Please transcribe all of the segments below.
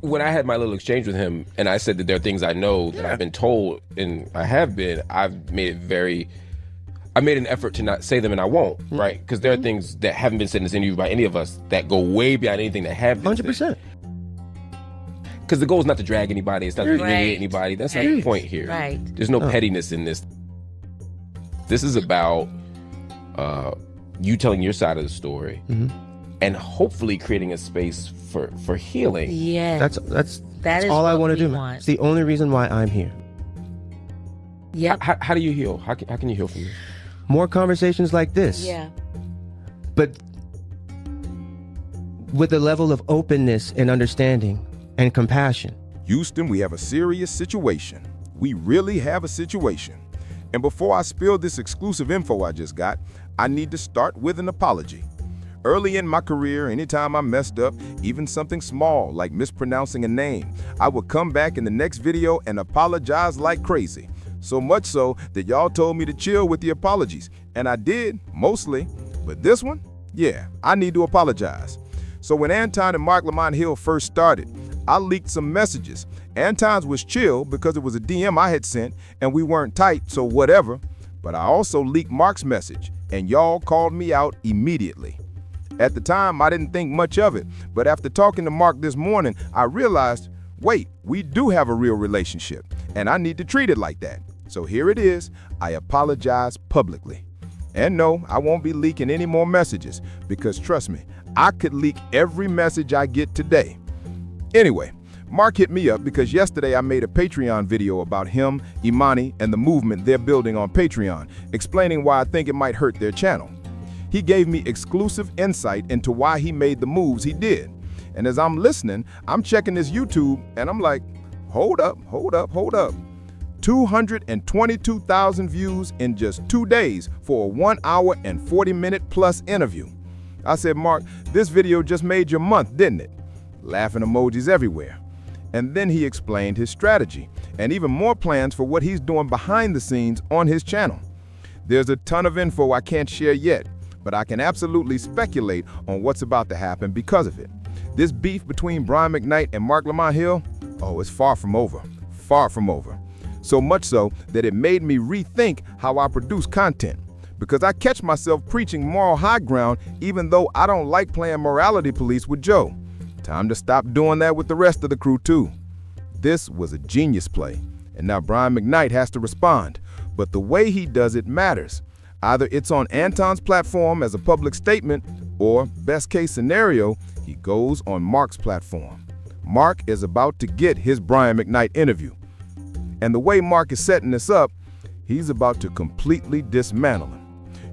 When I had my little exchange with him, and I said that there are things I know that I've been told, and I've made an effort to not say them, and I won't, right? Because there are things that haven't been said in this interview by any of us that go way beyond anything that have been 100%. Because the goal is not to drag anybody, it's not to humiliate anybody. That's not the point here. Right. There's no pettiness in this. This is about you telling your side of the story, and hopefully creating a space for healing. Yeah. That's all I want to do, man. It's the only reason why I'm here. Yep. How do you heal? How can you heal from this? More conversations like this. Yeah. But with a level of openness and understanding and compassion. Houston, we have a serious situation. We really have a situation. And before I spill this exclusive info I just got, I need to start with an apology. Early in my career, anytime I messed up, even something small like mispronouncing a name, I would come back in the next video and apologize like crazy. So much so that y'all told me to chill with the apologies. And I did, mostly. But this one, yeah, I need to apologize. So when Anton and Marc Lamont Hill first started, I leaked some messages. Anton's was chill because it was a DM I had sent and we weren't tight, so whatever. But I also leaked Marc's message, and y'all called me out immediately. At the time, I didn't think much of it, but after talking to Marc this morning, I realized, wait, we do have a real relationship, and I need to treat it like that. So here it is, I apologize publicly. And no, I won't be leaking any more messages, because trust me, I could leak every message I get today. Anyway, Marc hit me up because yesterday I made a Patreon video about him, Imani, and the movement they're building on Patreon, explaining why I think it might hurt their channel. He gave me exclusive insight into why he made the moves he did. And as I'm listening, I'm checking his YouTube and I'm like, hold up. 222,000 views in just 2 days for a 1 hour and 40-minute plus interview. I said, Marc, this video just made your month, didn't it? Laughing emojis everywhere. And then he explained his strategy and even more plans for what he's doing behind the scenes on his channel. There's a ton of info I can't share yet, but I can absolutely speculate on what's about to happen because of it. This beef between Brian McKnight and Marc Lamont Hill, oh, it's far from over. So much so that it made me rethink how I produce content, because I catch myself preaching moral high ground even though I don't like playing morality police with Joe. Time to stop doing that with the rest of the crew too. This was a genius play, and now Brian McKnight has to respond, but the way he does it matters. Either it's on Anton's platform as a public statement, or best case scenario, he goes on Marc's platform. Marc is about to get his Brian McKnight interview. And the way Marc is setting this up, he's about to completely dismantle him.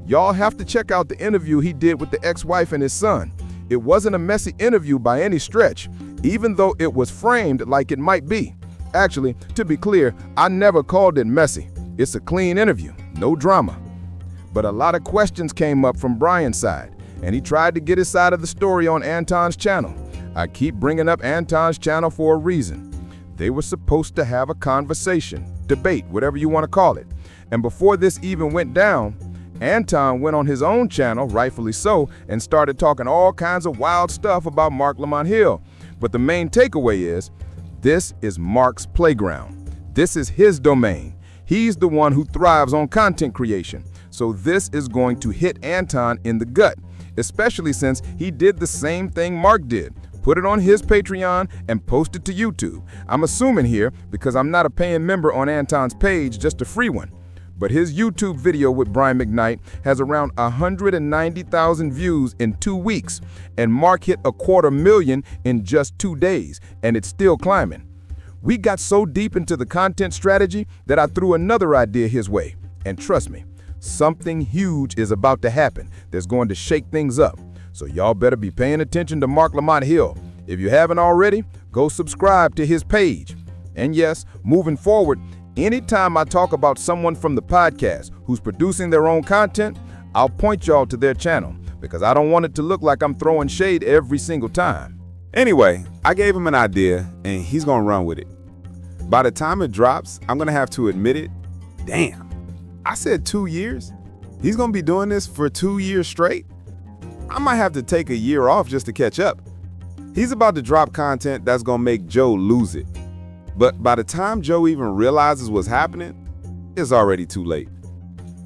Y'all have to check out the interview he did with the ex-wife and his son. It wasn't a messy interview by any stretch, even though it was framed like it might be. Actually, to be clear, I never called it messy. It's a clean interview, no drama. But a lot of questions came up from Brian's side, and he tried to get his side of the story on Anton's channel. I keep bringing up Anton's channel for a reason. They were supposed to have a conversation, debate, whatever you want to call it. And before this even went down, Anton went on his own channel, rightfully so, and started talking all kinds of wild stuff about Marc Lamont Hill. But the main takeaway is, this is Marc's playground. This is his domain. He's the one who thrives on content creation. So this is going to hit Anton in the gut, especially since he did the same thing Marc did. Put it on his Patreon and post it to YouTube. I'm assuming here because I'm not a paying member on Anton's page, just a free one. But his YouTube video with Brian McKnight has around 190,000 views in 2 weeks, and Marc hit 250,000 in just 2 days, and it's still climbing. We got so deep into the content strategy that I threw another idea his way. And trust me, something huge is about to happen that's going to shake things up. So y'all better be paying attention to Marc Lamont Hill. If you haven't already, go subscribe to his page. And yes, moving forward, anytime I talk about someone from the podcast who's producing their own content, I'll point y'all to their channel because I don't want it to look like I'm throwing shade every single time. Anyway, I gave him an idea and he's gonna run with it. By the time it drops, I'm gonna have to admit it. Damn, I said 2 years? He's gonna be doing this for 2 years straight? I might have to take a year off just to catch up. He's about to drop content that's gonna make Joe lose it. But by the time Joe even realizes what's happening, it's already too late.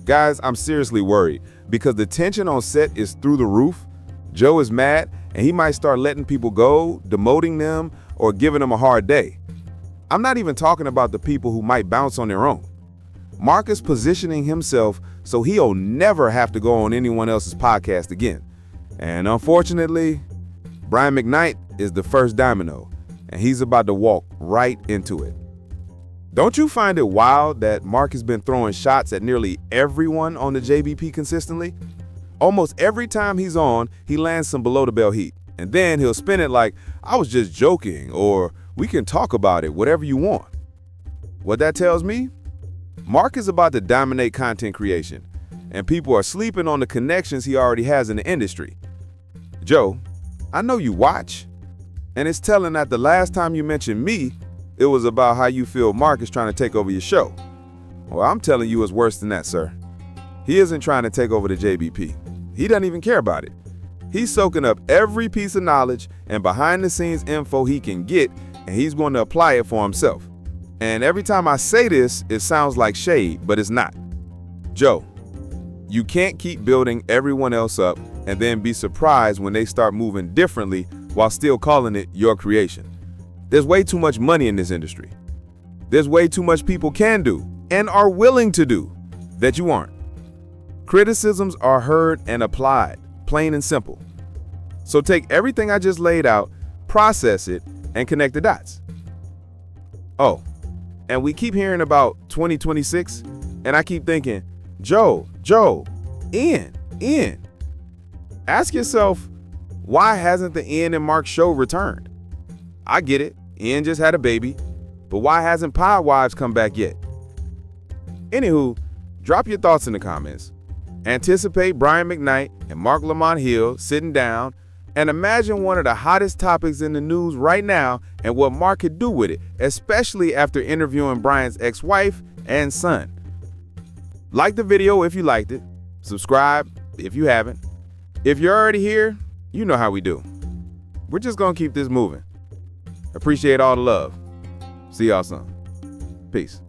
Guys, I'm seriously worried because the tension on set is through the roof. Joe is mad and he might start letting people go, demoting them, or giving them a hard day. I'm not even talking about the people who might bounce on their own. Marc is positioning himself so he'll never have to go on anyone else's podcast again. And unfortunately, Brian McKnight is the first domino, and he's about to walk right into it. Don't you find it wild that Marc has been throwing shots at nearly everyone on the JBP consistently? Almost every time he's on, he lands some below the belt heat, and then he'll spin it like, I was just joking, or we can talk about it, whatever you want. What that tells me? Marc is about to dominate content creation, and people are sleeping on the connections he already has in the industry. Joe, I know you watch, and it's telling that the last time you mentioned me, it was about how you feel Marc is trying to take over your show. Well, I'm telling you it's worse than that, sir. He isn't trying to take over the JBP. He doesn't even care about it. He's soaking up every piece of knowledge and behind-the-scenes info he can get, and he's going to apply it for himself. And every time I say this, it sounds like shade, but it's not. Joe, you can't keep building everyone else up and then be surprised when they start moving differently while still calling it your creation. There's way too much money in this industry. There's way too much people can do and are willing to do that you aren't. Criticisms are heard and applied, plain and simple. So take everything I just laid out, process it, and connect the dots. Oh, and we keep hearing about 2026, and I keep thinking, Joe, Ian. Ask yourself, why hasn't the Ian and Marc show returned? I get it, Ian just had a baby, but why hasn't Pod Wives come back yet? Anywho, drop your thoughts in the comments. Anticipate Brian McKnight and Marc Lamont Hill sitting down and imagine one of the hottest topics in the news right now and what Marc could do with it, especially after interviewing Brian's ex-wife and son. Like the video if you liked it. Subscribe if you haven't. If you're already here, you know how we do. We're just gonna keep this moving. Appreciate all the love. See y'all soon. Peace.